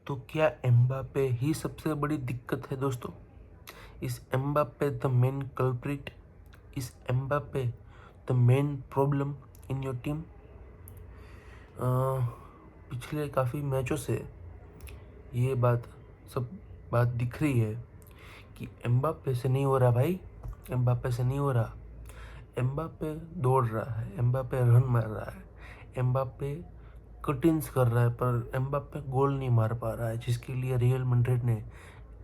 तो क्या एम्बापे ही सबसे बड़ी दिक्कत है दोस्तों? इस एम्बापे द मेन कल्प्रिट? इस Mbappe the main problem in your team? पिछले काफ़ी मैचों से ये बात दिख रही है कि एम्बापे से नहीं हो रहा भाई, एम्बापे से नहीं हो रहा। एम्बापे दौड़ रहा है, एम्बापे रन मार रहा है, एम्बापे कटिंग्स कर रहा है, पर एम्बापे गोल नहीं मार पा रहा है, जिसके लिए रियल मैड्रिड ने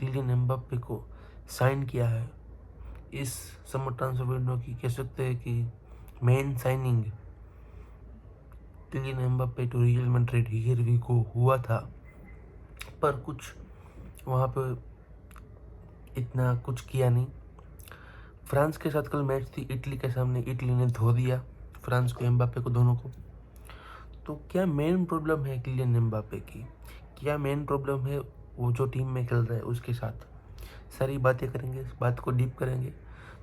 किलियन एम्बापे को साइन किया है। इस समर ट्रांसफर विंडो की कह सकते हैं कि main signing Kylian Mbappe to Real Madrid here we को हुआ था, पर कुछ वहाँ पे इतना कुछ किया नहीं। फ्रांस के साथ कल मैच थी, इटली के सामने इटली ने धो दिया फ्रांस को, एम्बापे को, दोनों को। तो क्या मेन प्रॉब्लम है किलियन एम्बापे की? क्या मेन प्रॉब्लम है वो जो टीम में खेल रहा है उसके साथ? सारी बातें करेंगे, इस बात को डीप करेंगे।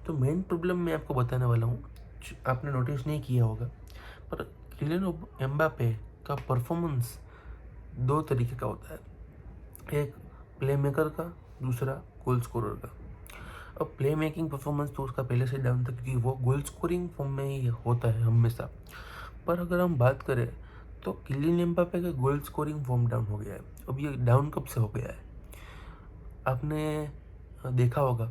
तो मेन प्रॉब्लम मैं आपको बताने वाला हूँ, आपने नोटिस नहीं किया होगा, पर किलियन एम्बापे का परफॉर्मेंस दो तरीके का होता है, एक प्ले मेकर का, दूसरा गोल स्कोरर का। अब प्ले मेकिंग परफॉर्मेंस तो उसका पहले से डाउन था, क्योंकि वो गोल स्कोरिंग फॉर्म में ही होता है हमेशा। पर अगर हम बात करें तो किलियन एम्बापे का गोल स्कोरिंग फॉर्म डाउन हो गया है। अब ये डाउन कब से हो गया है आपने देखा होगा,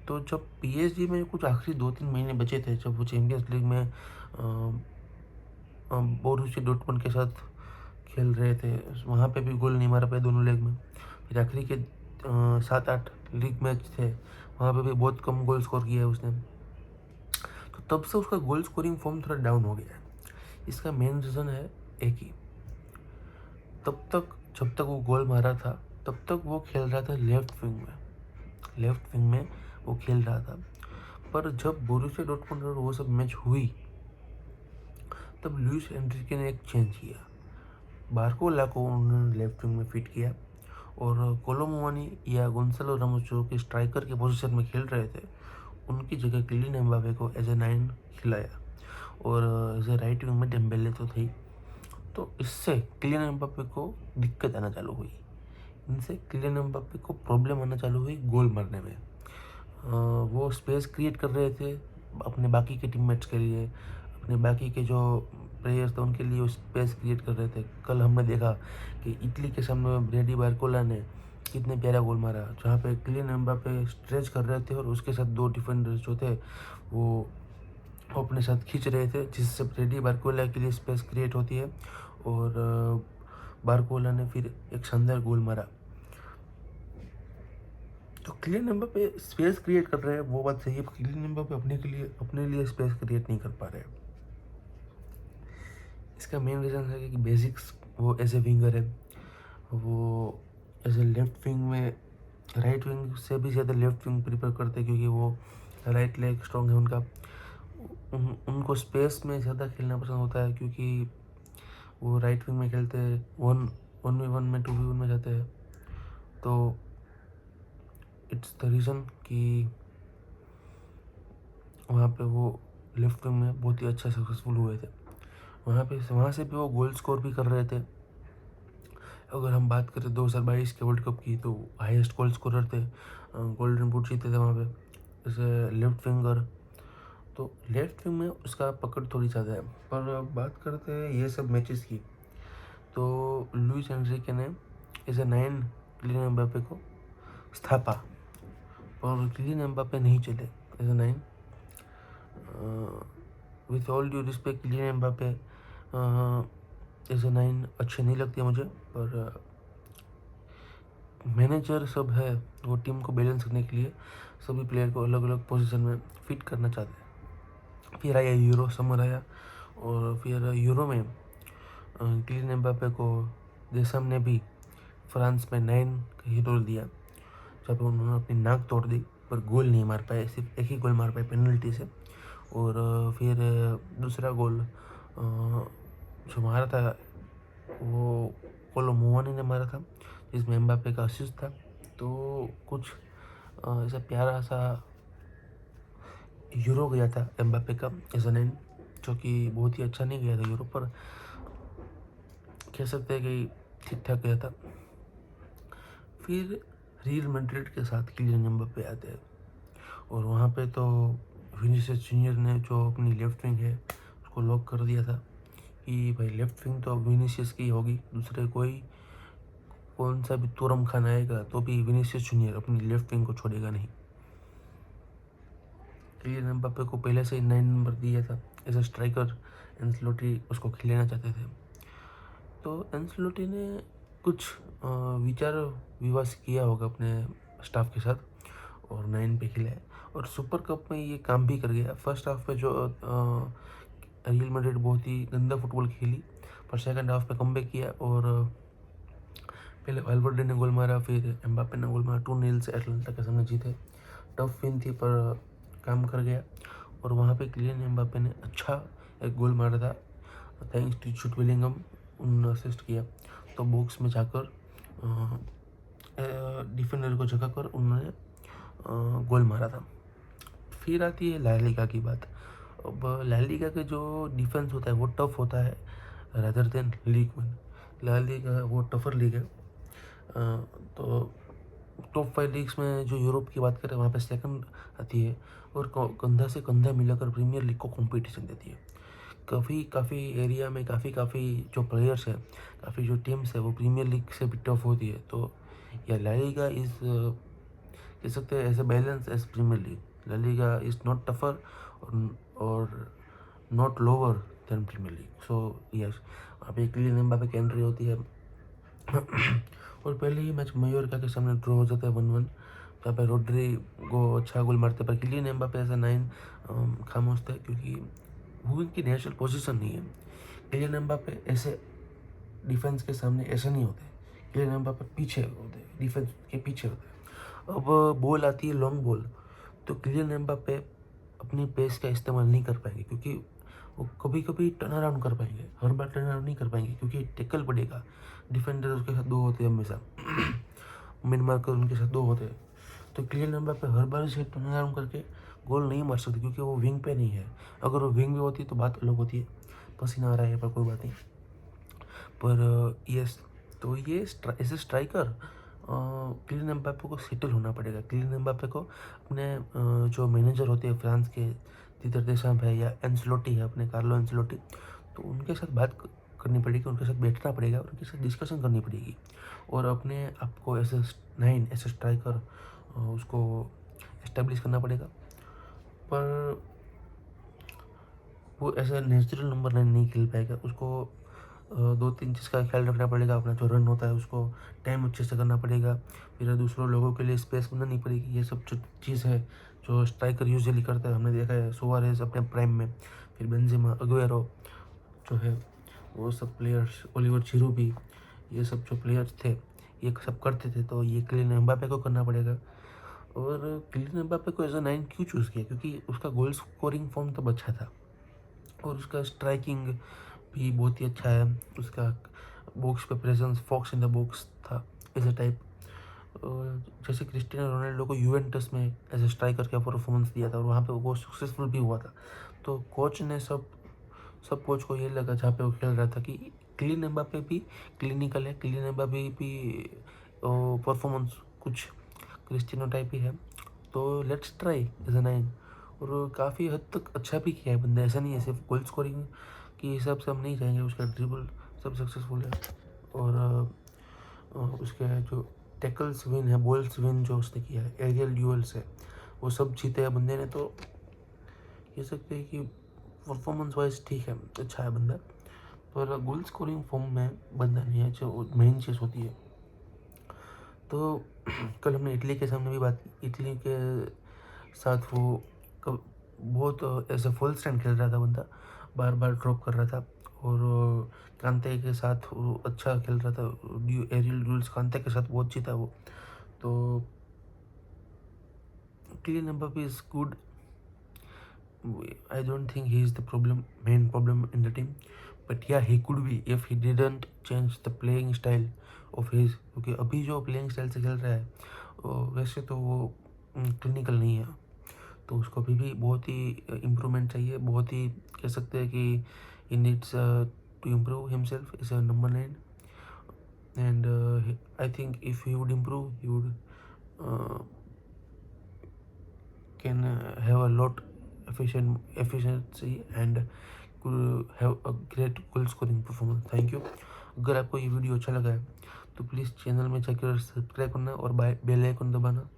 तो जब पीएसजी में कुछ आखिरी 2-3 महीने बचे थे, जब वो चैम्पियंस लीग में बोरुसिया डॉर्टमुंड के साथ खेल रहे थे, वहाँ पे भी गोल नहीं मारा पाए दोनों लेग में। फिर आखिरी के 7-8 लीग मैच थे, वहाँ पे भी बहुत कम गोल स्कोर किया है उसने। तो तब से उसका गोल स्कोरिंग फॉर्म थोड़ा डाउन हो गया है। इसका मेन रीज़न है एक ही, जब तक वो गोल मारा था तब तक वो खेल रहा था लेफ्ट विंग में वो खेल रहा था। पर जब बोरुसिया डॉर्टमुंड और वो सब मैच हुई, तब लुइस एनरिके ने एक चेंज किया, बारकोला को उन्होंने लेफ्ट विंग में फिट किया, और कोलो मुआनी या गोंसालो रामोस जो कि स्ट्राइकर के पोजीशन में खेल रहे थे, उनकी जगह किलियन एम्बापे को एज ए 9 खिलाया, और एज ए राइट विंग में डेम्बेले तो थे। तो इससे किलियन एम्बापे को दिक्कत आना चालू हुई, इनसे किलियन एम्बापे को प्रॉब्लम आना चालू हुई गोल मारने में। वो स्पेस क्रिएट कर रहे थे अपने बाकी के टीममेट्स के लिए, अपने बाकी के जो प्लेयर्स थे उनके लिए वो स्पेस क्रिएट कर रहे थे। कल हमने देखा कि इटली के सामने ब्रेडी बारकोला ने कितने प्यारा गोल मारा, जहाँ पे किलियन एम्बापे स्ट्रेच कर रहे थे और उसके साथ दो डिफेंडर्स जो थे वो अपने साथ खींच रहे थे, जिससे ब्रेडी बारकोला के लिए स्पेस क्रिएट होती है, और बारकोला ने फिर एक शानदार गोल मारा। तो किलियन एम्बापे स्पेस क्रिएट कर रहे हैं, वो बात सही है। किलियन एम्बापे अपने लिए स्पेस क्रिएट नहीं कर पा रहे हैं। इसका मेन रीज़न है कि बेसिक्स वो एज ए विंगर है, वो एज ए लेफ्ट विंग में राइट विंग से भी ज़्यादा लेफ्ट विंग प्रीफर करते हैं, क्योंकि वो राइट लेग स्ट्रॉन्ग है उनका। उनको स्पेस में ज़्यादा खेलना पसंद होता है, क्योंकि वो राइट विंग में खेलते हैं, 1v1 में 2v1 में जाते हैं। तो इट्स द रीज़न कि वहाँ पे वो लेफ्ट विंग में बहुत ही अच्छा सक्सेसफुल हुए थे। वहाँ से भी वो गोल स्कोर भी कर रहे थे। अगर हम बात करें 2022 के वर्ल्ड कप की, तो हाईएस्ट गोल स्कोरर थे, गोल्डन बूट जीते थे वहाँ पे जैसे लेफ्ट विंगर। तो लेफ्ट विंग में उसका पकड़ थोड़ी ज़्यादा है। पर अब बात करते हैं ये सब मैचेस की, तो लुइस एनरिके ने एज ए 9 किलियन एम्बापे को स्थापा, और किलियन एम्बापे नहीं चले as a 9। With all due respect, Kylian Mbappe as a 9 अच्छे नहीं लगते मुझे, पर मैनेजर सब है वो टीम को बैलेंस करने के लिए सभी प्लेयर को अलग अलग पोजीशन में फिट करना चाहते हैं। फिर आया यूरो, समर आया, और फिर यूरो में किलियन एम्बापे को देशम ने भी फ्रांस में 9 का ही रोल दिया, जब उन्होंने अपनी नाक तोड़ दी, पर गोल नहीं मार पाए, सिर्फ एक ही गोल मार पाए पेनल्टी से। और फिर दूसरा गोल जो मारा था वो कोलो मुआनी ने मारा था, जिसमें एम्बापे का असिस्ट था। तो कुछ ऐसा प्यारा सा यूरो गया था एम्बापे का एज एन एंड, जो कि बहुत ही अच्छा नहीं गया था यूरो, पर कह सकते हैं कि ठीक ठाक गया था। फिर रियल मैड्रिड के साथ किलियन एम्बापे आते हैं और वहाँ पे तो विनीसियस जूनियर ने जो अपनी लेफ्ट विंग है उसको लॉक कर दिया था कि भाई लेफ्ट विंग तो अब विनीसियस की होगी, दूसरे कोई कौन सा भी तुरम खान आएगा तो भी विनीसियस जूनियर अपनी लेफ्ट विंग को छोड़ेगा नहीं। किलियन एम्बापे को पहले से ही 9 नंबर दिया था एज अ स्ट्राइकर, एंसेलोटी उसको खिलाना चाहते थे। तो एंसेलोटी ने कुछ विचार विमर्श किया होगा अपने स्टाफ के साथ और 9 पे खिलाया और सुपर कप में ये काम भी कर गया। फर्स्ट हाफ में जो रियल मैड्रिड बहुत ही गंदा फुटबॉल खेली, पर सेकंड हाफ में कमबैक किया और पहले वाल्वर्डे ने गोल मारा, फिर एम्बापे ने गोल मारा, 2-0 से एटलांटा के सामने जीते। टफ विन थी पर काम कर गया और वहाँ पे किलियन एम्बापे ने अच्छा एक गोल मारा था थैंक्स टू जूड बेलिंगम, उन्होंने असिस्ट किया। तो बॉक्स में जाकर डिफेंडर को जगाकर उन्होंने गोल मारा था। फिर आती है ला लीगा की बात। अब ला लीगा के जो डिफेंस होता है वो टफ होता है rather than league one. La Liga वो टफर लीग है। तो टॉप 5 लीग्स में जो यूरोप की बात करें वहाँ पे सेकंड आती है और कंधा से कंधा मिलाकर प्रीमियर लीग को कंपटीशन देती है। काफ़ी एरिया में काफ़ी जो प्लेयर्स हैं, काफ़ी जो टीम्स है वो प्रीमियर लीग से भी टफ होती है। तो या ला लीगा इज़ कह सकते हैं as a balance as premier league. La Liga is not tougher और not lower than premier league. So yes, वहाँ पे किलियन एम्बापे की एंट्री होती है और पहले ही मैच मयोर्का के सामने ड्रॉ हो जाता है 1-1, जहाँ पे रोड्री को अच्छा गोल मारते पर किलियन एम्बापे ऐसा 9 खामोश थे क्योंकि वो इनकी नेचुरल पोजीशन नहीं है। किलियन एम्बापे ऐसे डिफेंस के सामने ऐसे नहीं होते, किलियन एम्बापे पीछे होते, डिफेंस के पीछे होते। अब बॉल आती है लॉन्ग बॉल तो किलियन एम्बापे अपनी पेस का इस्तेमाल नहीं कर पाएंगे क्योंकि वो कभी कभी टर्न अराउंड कर पाएंगे, हर बार टर्न अराउंड नहीं कर पाएंगे क्योंकि टैकल पड़ेगा। डिफेंडर उसके साथ 2 होते हैं हमेशा मिड मार्कर उनके साथ 2 होते हैं। तो किलियन एम्बापे हर बार से टर्न अराउंड करके गोल नहीं मार सकते क्योंकि वो विंग पे नहीं है। अगर वो विंग पे होती तो बात अलग होती है, पसीना आ रहा है पर कोई बात नहीं। पर यस, तो ये as a striker Kylian Mbappe को सेटल होना पड़ेगा। किलियन एम्बापे को अपने जो मैनेजर होते हैं फ्रांस के, दीदर देशम्स है या एंसेलोटी है अपने कार्लो एंसेलोटी, तो उनके साथ बात करनी पड़ेगी, उनके साथ बैठना पड़ेगा, उनके साथ डिस्कशन करनी पड़ेगी और अपने आप को as a 9 as a striker उसको इस्टेब्लिश करना पड़ेगा। पर वो ऐसा नेचुरल नंबर 9 नहीं खेल पाएगा, उसको 2-3 चीज़ का ख्याल रखना पड़ेगा। अपना जो रन होता है उसको टाइम अच्छे से करना पड़ेगा, फिर दूसरों लोगों के लिए स्पेस बनानी पड़ेगी। ये सब जो चीज़ है जो स्ट्राइकर यूजुअली करता है, हमने देखा है सुआरेज अपने प्राइम में, फिर बेंजेमा, अगुएरो जो है वो सब प्लेयर्स, ओलिवर जिरू भी, ये सब जो प्लेयर्स थे ये सब करते थे। तो ये किलियन एम्बापे को करना पड़ेगा। और किलियन एम्बापे को एज अ 9 क्यों चूज़ किया, क्योंकि उसका गोल स्कोरिंग फॉर्म तब अच्छा था और उसका स्ट्राइकिंग भी बहुत ही अच्छा है। उसका बॉक्स पे presence, fox in the box था एज ए टाइप। जैसे क्रिस्टियानो रोनाल्डो को यूवेंटस में एज ए स्ट्राइकर का परफॉर्मेंस दिया था और वहाँ पे वो सक्सेसफुल भी हुआ था। तो कोच ने सब कोच को ये लगा जहाँ पे वो खेल रहा था कि किलियन एम्बापे भी क्लिनिकल है, किलियन एम्बापे भी परफॉर्मेंस कुछ क्रिस्टियानो टाइप ही है, तो लेट्स ट्राई एज अ 9। और काफ़ी हद तक अच्छा भी किया है बंदा, ऐसा नहीं है सिर्फ गोल स्कोरिंग के हिसाब से हम नहीं जाएंगे, उसका ड्रिबल सब सक्सेसफुल है और उसके जो टैकल्स विन है, बॉल्स विन जो उसने किया है, एरियल ड्यूअल्स है, वो सब जीते हैं बंदे ने। तो कह सकते हैं कि परफॉर्मेंस वाइज ठीक है, अच्छा है बंदा, पर गोल स्कोरिंग फॉर्म में बंदा नहीं है जो मेन चीज़ होती है। तो कल हमने इटली के सामने भी बात की, इटली के साथ वो बहुत एज ए फुल स्टैंड खेल रहा था बंदा, बार बार ड्रॉप कर रहा था और कांते के साथ वो अच्छा खेल रहा था, एरियल ड्यूल्स कांते के साथ बहुत जीता वो। तो Kylian Mbappe is good, I don't think he is the main problem in the team, but yeah, he could be if he didn't change the playing style of his, क्योंकि अभी जो playing style से खेल रहा है वैसे तो वो क्लिनिकल नहीं है, तो उसको अभी भी बहुत ही इम्प्रूवमेंट चाहिए। बहुत ही कह सकते हैं कि he needs to improve himself as a number 9 and I think if he would improve, he would uh, can have a lot efficiency and could have a great goal scoring performance. Thank you. अगर आपको ये video अच्छा लगा है तो please channel में जाकर subscribe करना और बेल आइकन दबाना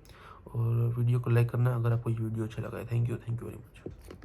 और वीडियो को लाइक करना अगर आपको ये वीडियो अच्छा लगा है. Thank you very much.